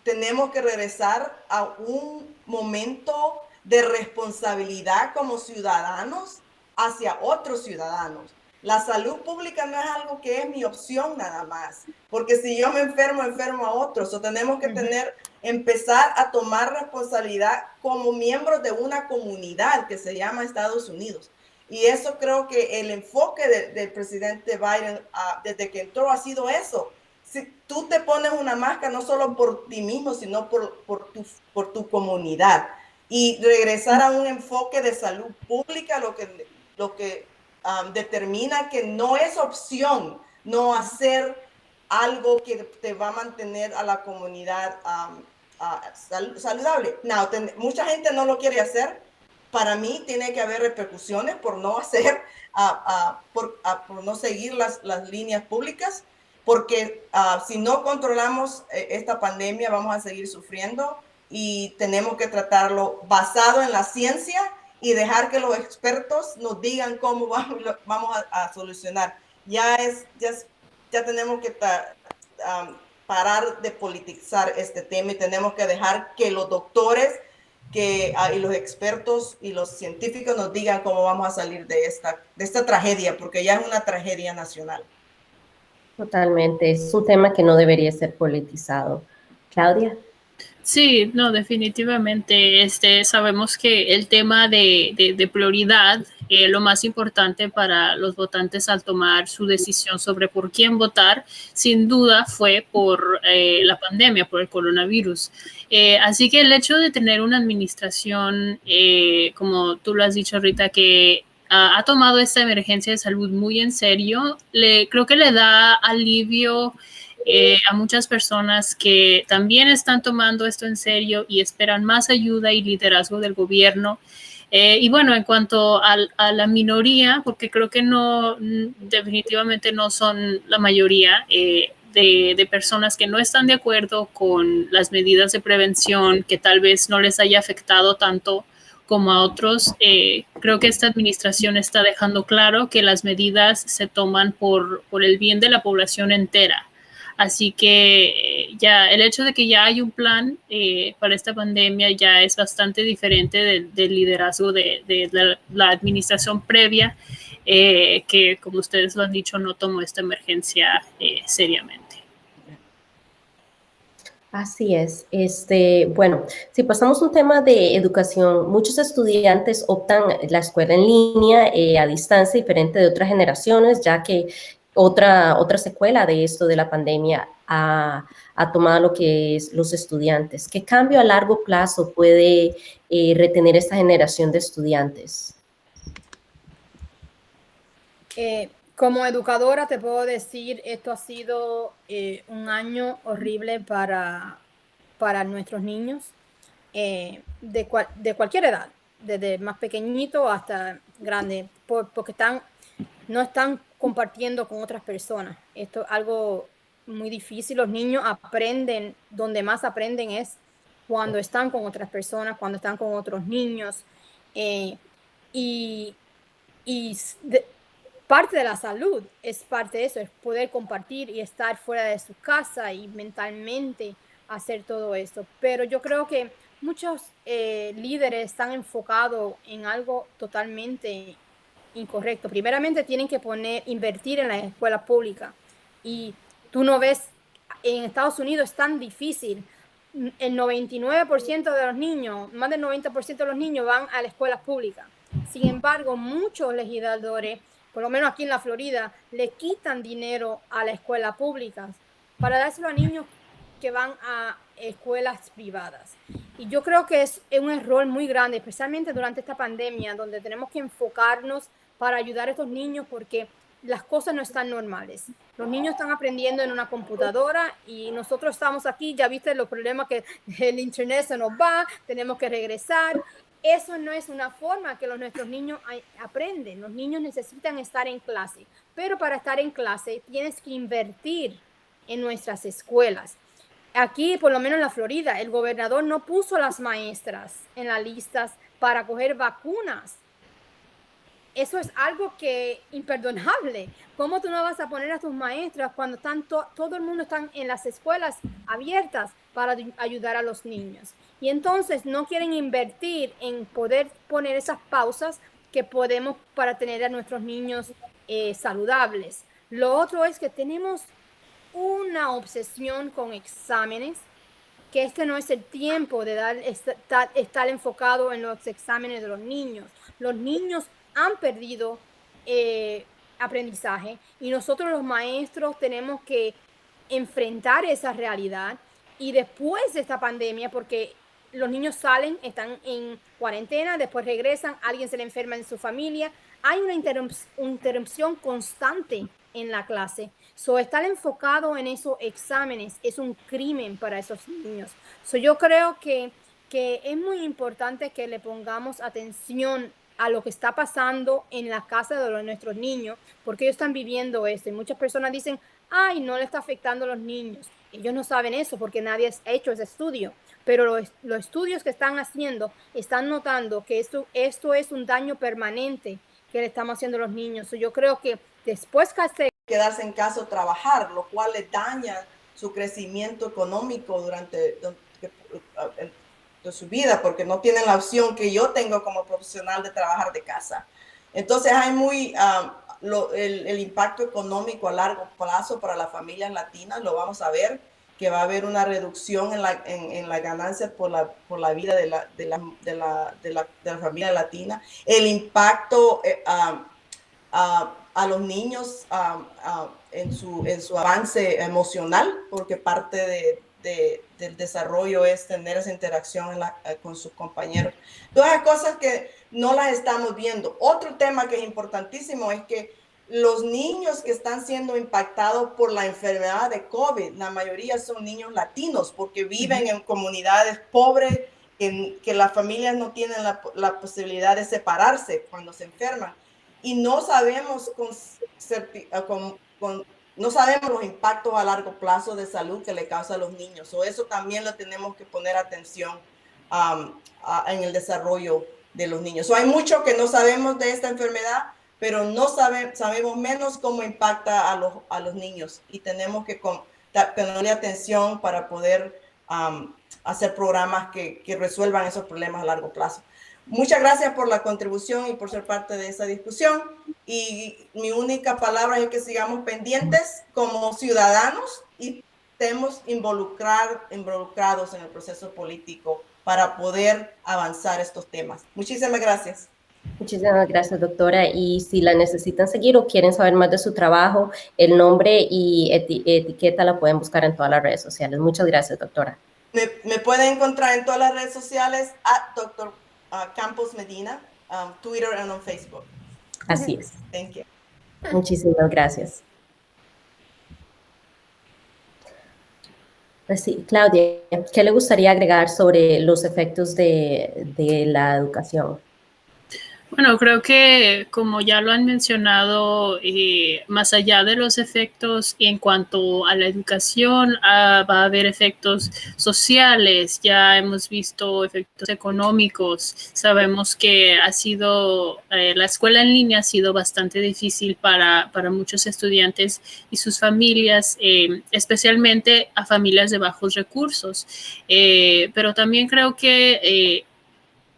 Speaker 2: tenemos que regresar a un momento de responsabilidad como ciudadanos hacia otros ciudadanos. La salud pública no es algo que es mi opción nada más, porque si yo me enfermo a otros. O tenemos que empezar a tomar responsabilidad como miembros de una comunidad que se llama Estados Unidos. Y eso creo que el enfoque del presidente Biden desde que entró ha sido eso. Si tú te pones una máscara no solo por ti mismo, sino por tu comunidad. Y regresar a un enfoque de salud pública, lo que determina que no es opción no hacer algo que te va a mantener a la comunidad saludable. No, mucha gente no lo quiere hacer. Para mí tiene que haber repercusiones por no hacer, por no seguir las líneas públicas, porque si no controlamos esta pandemia vamos a seguir sufriendo y tenemos que tratarlo basado en la ciencia y dejar que los expertos nos digan cómo vamos a solucionar. Ya tenemos que parar de politizar este tema y tenemos que dejar que los doctores y los expertos y los científicos nos digan cómo vamos a salir de esta tragedia, porque ya es una tragedia nacional.
Speaker 1: Totalmente, es un tema que no debería ser politizado. Claudia.
Speaker 4: Sí, no, definitivamente. Sabemos que el tema de prioridad lo más importante para los votantes al tomar su decisión sobre por quién votar, sin duda fue por la pandemia, por el coronavirus. Así que el hecho de tener una administración, como tú lo has dicho, Rita, que ha tomado esta emergencia de salud muy en serio, creo que le da alivio a muchas personas que también están tomando esto en serio y esperan más ayuda y liderazgo del gobierno. Y bueno, en cuanto a la minoría, porque creo que no, definitivamente no son la mayoría de personas que no están de acuerdo con las medidas de prevención, que tal vez no les haya afectado tanto como a otros, creo que esta administración está dejando claro que las medidas se toman por el bien de la población entera. Así que ya el hecho de que ya hay un plan para esta pandemia ya es bastante diferente del liderazgo de la administración previa, que como ustedes lo han dicho, no tomó esta emergencia seriamente.
Speaker 1: Así es. Bueno, si pasamos un tema de educación, muchos estudiantes optan la escuela en línea, a distancia, diferente de otras generaciones, ya que otra secuela de esto de la pandemia ha tomado lo que es los estudiantes. ¿Qué cambio a largo plazo puede retener esta generación de estudiantes?
Speaker 3: Como educadora te puedo decir, esto ha sido un año horrible para nuestros niños de cualquier edad, desde más pequeñito hasta grande, porque no están compartiendo con otras personas. Esto es algo muy difícil. Los niños aprenden, donde más aprenden es cuando están con otras personas, cuando están con otros niños. Parte de la salud es parte de eso, es poder compartir y estar fuera de su casa y mentalmente hacer todo esto. Pero yo creo que muchos líderes están enfocados en algo totalmente incorrecto. Primeramente tienen que invertir en la escuela pública. Y tú no ves, en Estados Unidos es tan difícil. El 99% de los niños, más del 90% de los niños van a la escuela pública. Sin embargo, muchos legisladores, por lo menos aquí en la Florida, le quitan dinero a la escuela pública para dárselo a niños que van a escuelas privadas. Y yo creo que es un error muy grande, especialmente durante esta pandemia, donde tenemos que enfocarnos para ayudar a estos niños porque las cosas no están normales. Los niños están aprendiendo en una computadora y nosotros estamos aquí, ya viste los problemas que el internet se nos va, tenemos que regresar. Eso no es una forma que nuestros niños aprenden. Los niños necesitan estar en clase, pero para estar en clase tienes que invertir en nuestras escuelas. Aquí, por lo menos en la Florida, el gobernador no puso a las maestras en las listas para coger vacunas. Eso es algo que imperdonable. ¿Cómo tú no vas a poner a tus maestras cuando están todo el mundo está en las escuelas abiertas para ayudar a los niños? Y entonces no quieren invertir en poder poner esas pausas que podemos para tener a nuestros niños saludables. Lo otro es que tenemos una obsesión con exámenes, que este no es el tiempo de estar enfocado en los exámenes de los niños. Los niños han perdido aprendizaje y nosotros los maestros tenemos que enfrentar esa realidad. Y después de esta pandemia, porque los niños salen, están en cuarentena, después regresan, alguien se le enferma en su familia, hay una interrupción constante en la clase. Estar enfocado en esos exámenes es un crimen para esos niños. Yo creo que es muy importante que le pongamos atención a lo que está pasando en la casa de nuestros niños, porque ellos están viviendo esto. Y muchas personas dicen, ay, no le está afectando a los niños. Ellos no saben eso porque nadie ha hecho ese estudio. Pero los estudios que están haciendo están notando que esto es un daño permanente que le estamos haciendo a los niños. Yo creo que después que
Speaker 2: quedarse en casa o trabajar, lo cual le daña su crecimiento económico durante su vida, porque no tienen la opción que yo tengo como profesional de trabajar de casa. Entonces hay el impacto económico a largo plazo para las familias latinas, lo vamos a ver que va a haber una reducción en la ganancia por la vida de la familia latina, el impacto a los niños en su avance emocional, porque parte del desarrollo es tener esa interacción con sus compañeros. Todas las cosas que no las estamos viendo. Otro tema que es importantísimo es que los niños que están siendo impactados por la enfermedad de COVID, la mayoría son niños latinos porque viven en comunidades pobres, que las familias no tienen la posibilidad de separarse cuando se enferman. Y no sabemos no sabemos los impactos a largo plazo de salud que le causa a los niños. O eso también lo tenemos que poner atención en el desarrollo de los niños. Hay mucho que no sabemos de esta enfermedad, pero no sabemos menos cómo impacta a los niños. Y tenemos que tenerle atención para poder hacer programas que resuelvan esos problemas a largo plazo. Muchas gracias por la contribución y por ser parte de esa discusión. Y mi única palabra es que sigamos pendientes como ciudadanos y estemos involucrados en el proceso político para poder avanzar estos temas. Muchísimas gracias.
Speaker 1: Muchísimas gracias, doctora. Y si la necesitan seguir o quieren saber más de su trabajo, el nombre y etiqueta la pueden buscar en todas las redes sociales. Muchas gracias, doctora.
Speaker 2: Me pueden encontrar en todas las redes sociales @Dr. Campos Medina, Twitter y en Facebook.
Speaker 1: Así es.
Speaker 2: Thank you.
Speaker 1: Muchísimas gracias. Pues sí, Claudia, ¿qué le gustaría agregar sobre los efectos de la educación?
Speaker 4: Bueno, creo que como ya lo han mencionado, más allá de los efectos en cuanto a la educación, va a haber efectos sociales. Ya hemos visto efectos económicos. Sabemos que la escuela en línea ha sido bastante difícil para muchos estudiantes y sus familias, especialmente a familias de bajos recursos. Pero también creo que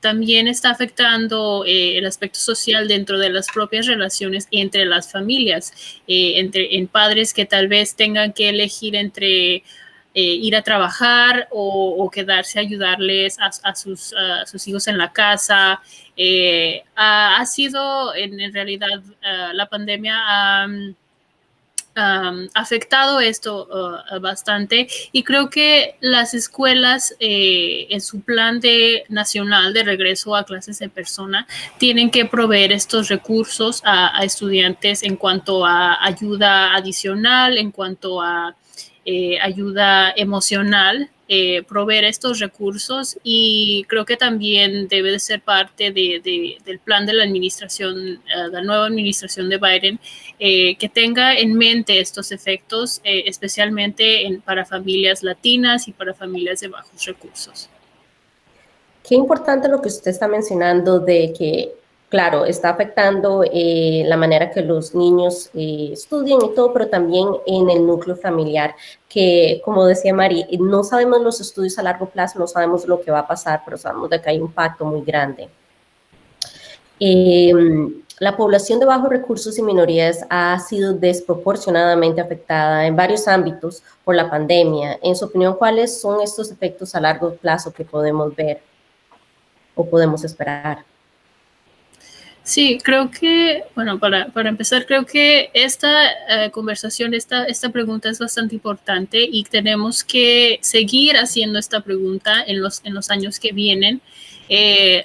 Speaker 4: también está afectando el aspecto social dentro de las propias relaciones entre las familias, en padres que tal vez tengan que elegir entre ir a trabajar o quedarse a ayudarles a sus hijos en la casa. Ha sido, en realidad, la pandemia afectado esto bastante, y creo que las escuelas en su plan nacional de regreso a clases en persona tienen que proveer estos recursos a estudiantes en cuanto a ayuda adicional, en cuanto a ayuda emocional, proveer estos recursos, y creo que también debe de ser parte del plan de la administración, la nueva administración de Biden, que tenga en mente estos efectos, especialmente para familias latinas y para familias de bajos recursos.
Speaker 1: Qué importante lo que usted está mencionando de que, claro, está afectando la manera que los niños estudian y todo, pero también en el núcleo familiar, que, como decía Mari, no sabemos los estudios a largo plazo, no sabemos lo que va a pasar, pero sabemos de que hay un impacto muy grande. La población de bajos recursos y minorías ha sido desproporcionadamente afectada en varios ámbitos por la pandemia. En su opinión, ¿cuáles son estos efectos a largo plazo que podemos ver o podemos esperar?
Speaker 4: Sí, creo que, bueno, para empezar, creo que esta conversación, esta pregunta es bastante importante, y tenemos que seguir haciendo esta pregunta en los años que vienen.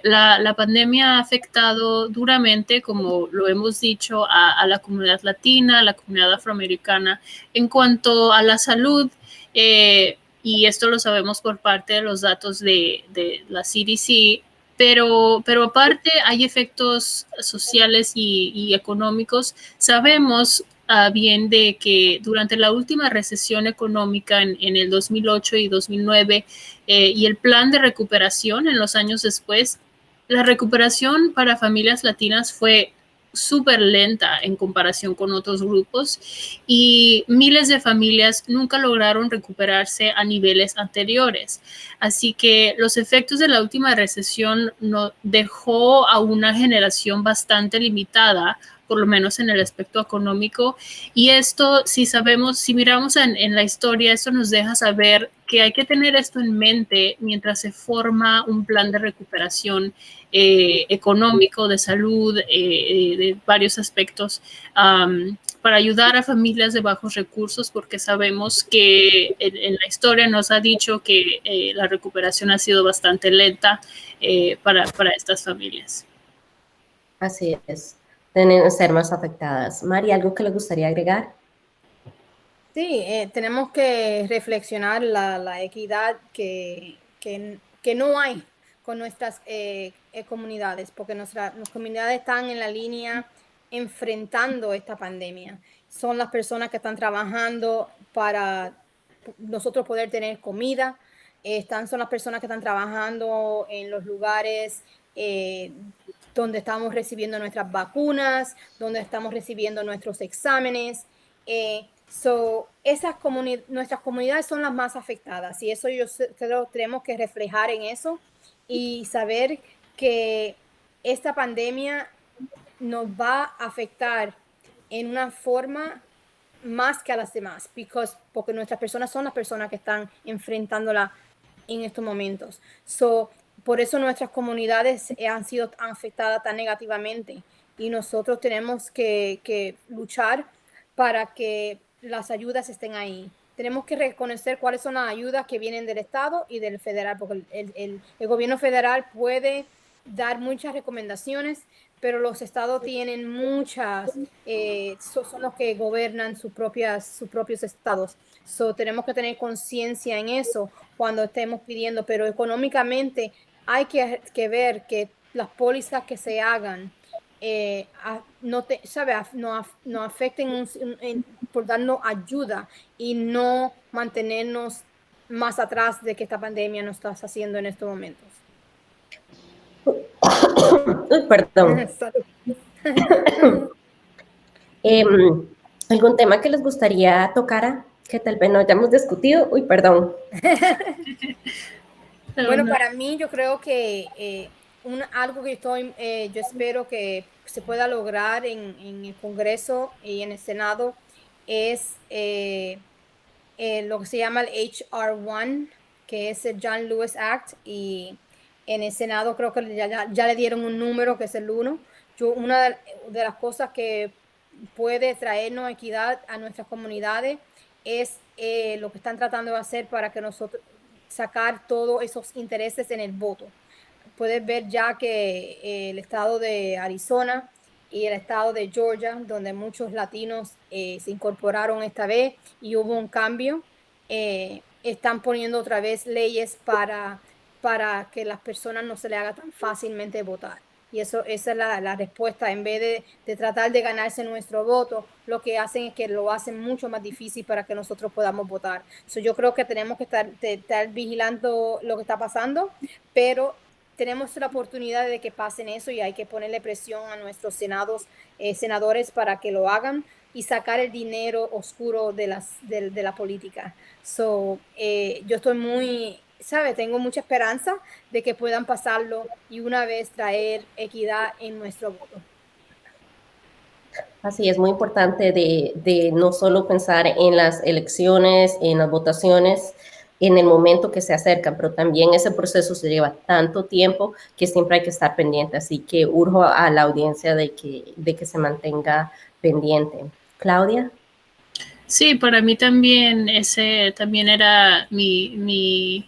Speaker 4: La pandemia ha afectado duramente, como lo hemos dicho, a la comunidad latina, a la comunidad afroamericana en cuanto a la salud, y esto lo sabemos por parte de los datos de la CDC. Pero aparte hay efectos sociales y económicos. Sabemos bien de que durante la última recesión económica en el 2008 y 2009, y el plan de recuperación en los años después, la recuperación para familias latinas fue súper lenta en comparación con otros grupos, y miles de familias nunca lograron recuperarse a niveles anteriores. Así que los efectos de la última recesión dejó a una generación bastante limitada por lo menos en el aspecto económico. Y esto, si miramos en la historia, esto nos deja saber que hay que tener esto en mente mientras se forma un plan de recuperación económico, de salud, de varios aspectos, para ayudar a familias de bajos recursos, porque sabemos que en la historia nos ha dicho que la recuperación ha sido bastante lenta para estas familias.
Speaker 1: Así es, tienen que ser más afectadas. Mari, ¿algo que le gustaría agregar?
Speaker 3: Sí, tenemos que reflexionar la equidad que no hay con nuestras comunidades, porque nuestras comunidades están en la línea enfrentando esta pandemia. Son las personas que están trabajando para nosotros poder tener comida, son las personas que están trabajando en los lugares donde estamos recibiendo nuestras vacunas, donde estamos recibiendo nuestros exámenes. Nuestras comunidades son las más afectadas, y eso yo creo tenemos que reflejar en eso y saber que esta pandemia nos va a afectar en una forma más que a las demás, porque nuestras personas son las personas que están enfrentándola en estos momentos. Por eso nuestras comunidades han sido afectadas tan negativamente, y nosotros tenemos que luchar para que las ayudas estén ahí. Tenemos que reconocer cuáles son las ayudas que vienen del Estado y del federal, porque el gobierno federal puede dar muchas recomendaciones, pero los estados tienen muchas, son los que gobernan sus propios estados. Tenemos que tener conciencia en eso cuando estemos pidiendo, pero económicamente hay que ver que las pólizas que se hagan no afecten por darnos ayuda y no mantenernos más atrás de que esta pandemia nos está haciendo en estos momentos.
Speaker 1: Perdón. ¿Algún tema que les gustaría tocar que tal vez no hayamos discutido? Perdón.
Speaker 3: Bueno, para mí yo creo que algo que yo espero que se pueda lograr en el Congreso y en el Senado es lo que se llama el HR1, que es el John Lewis Act, y en el Senado creo que ya le dieron un número, que es el 1. Una de las cosas que puede traernos equidad a nuestras comunidades es lo que están tratando de hacer para que nosotros sacar todos esos intereses en el voto. Puedes ver ya que el estado de Arizona y el estado de Georgia, donde muchos latinos se incorporaron esta vez y hubo un cambio, están poniendo otra vez leyes para que las personas no se les haga tan fácilmente votar. Y esa es la respuesta. En vez de tratar de ganarse nuestro voto, lo que hacen es que lo hacen mucho más difícil para que nosotros podamos votar. Yo creo que tenemos que estar vigilando lo que está pasando, pero tenemos la oportunidad de que pasen eso, y hay que ponerle presión a nuestros senadores para que lo hagan y sacar el dinero oscuro de la política. Yo estoy tengo mucha esperanza de que puedan pasarlo y una vez traer equidad en nuestro voto.
Speaker 1: Así es, muy importante de no solo pensar en las elecciones, en las votaciones, en el momento que se acercan, pero también ese proceso se lleva tanto tiempo que siempre hay que estar pendiente. Así que urjo a la audiencia de que se mantenga pendiente. Claudia.
Speaker 4: Sí, para mí también ese también era mi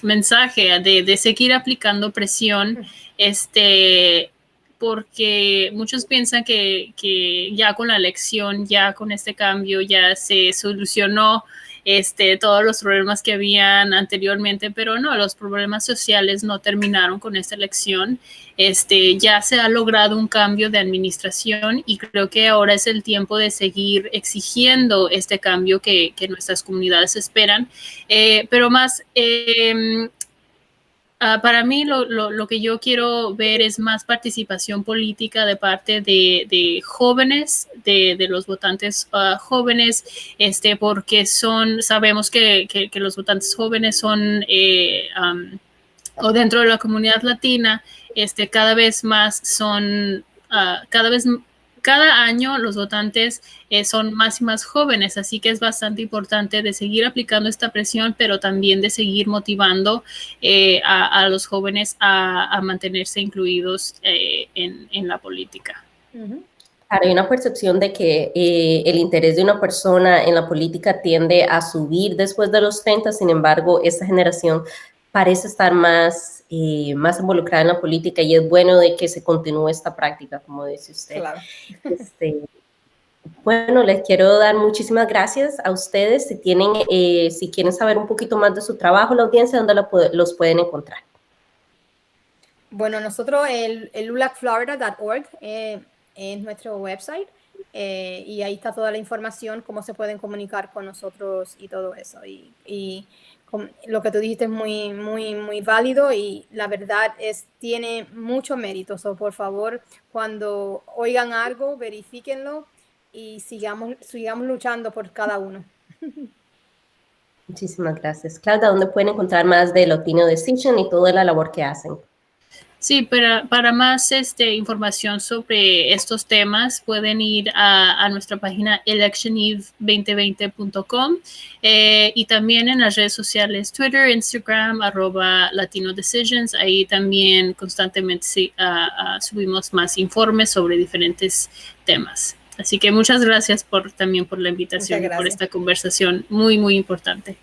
Speaker 4: mensaje de seguir aplicando presión, porque muchos piensan que ya con la elección, ya con este cambio, ya se solucionó todos los problemas que habían anteriormente, pero no, los problemas sociales no terminaron con esta elección. Ya se ha logrado un cambio de administración y creo que ahora es el tiempo de seguir exigiendo este cambio que nuestras comunidades esperan, pero más para mí lo que yo quiero ver es más participación política de parte de jóvenes, de los votantes jóvenes, porque sabemos que los votantes jóvenes son, o dentro de la comunidad latina, cada vez más son, cada vez cada año los votantes son más y más jóvenes, así que es bastante importante de seguir aplicando esta presión, pero también de seguir motivando a los jóvenes a mantenerse incluidos en la política.
Speaker 1: Hay una percepción de que el interés de una persona en la política tiende a subir después de los 30, sin embargo, esta generación parece estar más involucrada en la política y es bueno de que se continúe esta práctica, como dice usted.
Speaker 2: Claro.
Speaker 1: Bueno, les quiero dar muchísimas gracias a ustedes. Si quieren saber un poquito más de su trabajo, la audiencia, ¿dónde los pueden encontrar?
Speaker 3: Bueno, nosotros el lulacflorida.org es nuestro website y ahí está toda la información, cómo se pueden comunicar con nosotros y todo eso. Y lo que tú dijiste es muy, muy, muy válido y la verdad tiene mucho mérito. So, por favor, cuando oigan algo, verifíquenlo y sigamos luchando por cada uno.
Speaker 1: Muchísimas gracias. Claudia, ¿dónde pueden encontrar más de Latino Decision y toda la labor que hacen?
Speaker 4: Sí, para más información sobre estos temas pueden ir a nuestra página electioneve2020.com y también en las redes sociales Twitter, Instagram, @LatinoDecisions. Ahí también constantemente subimos más informes sobre diferentes temas. Así que muchas gracias también por la invitación y por esta conversación muy, muy importante.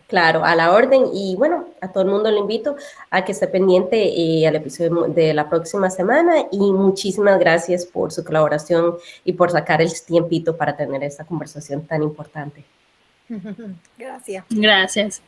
Speaker 1: Claro, a la orden. Y bueno, a todo el mundo le invito a que esté pendiente al episodio de la próxima semana. Y muchísimas gracias por su colaboración y por sacar el tiempito para tener esta conversación tan importante.
Speaker 3: Gracias.
Speaker 4: Gracias.